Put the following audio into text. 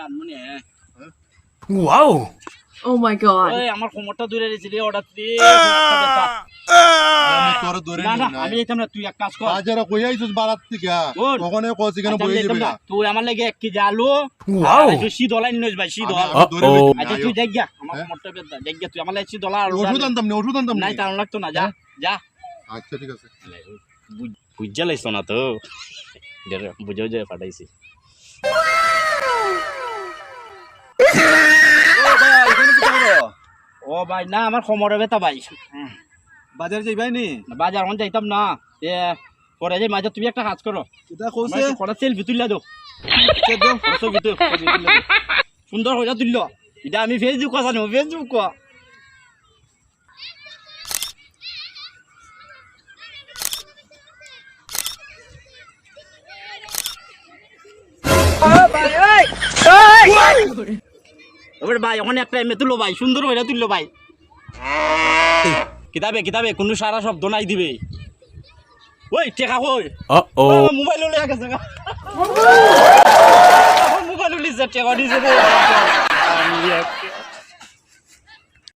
আনমনি Wow! Oh my god. ওই আমার কোমরটা দূরে রেছিলি অর্ডার দিয়ে আমি তোর ধরে না নি না না আমি যেতাম না তুই এক কাজ কর বাজারে কই আইছিস বারাত থেকে কোন? ওখানে কইছি কেন আচ্ছা, বই আমি দিবি যেতাম না না। তুই আমার লাগে 1 কেজি আলু Wow! আর তুই শীত হলাই নিস ভাই শীত হল আমি ধরে Uh-oh. বইছি না, আচ্ছা আয়ো। তুই দেখ গিয়া আমার হ্যাঁ? কোমরটা বেদা দেখ গিয়া তুই আমার লাগে শীত হল আর ওষুধ আনতাম না নাই তার লাগতো না যা যা আচ্ছা ঠিক আছে বুঝা লাইছ না তো বুঝাও যে ফাটাইছি ও ভাই না আমার কোমরে ব্যথা ভাই বাজার যাইবাই নি বাজার এখন যাইতাম না এ পরে যাই মাঝে তুমি একটা কাজ করো এটা কইছে কটা সেলফি তুললা দাও ছবি সুন্দর হইয়া তুলল এটা আমি ফেসবুক আছে না ফেসবুক ভাই ওখানে একটা এমনি তুললো ভাই সুন্দর হইয়া তুললো ভাই কিতাবে কিতাবে কোনো সারা শব্দ নাই দিবে ওই টেকা কই Uh-oh. মোবাইল লয়ে গেছে মোবাইল লিছে টেকা দিছে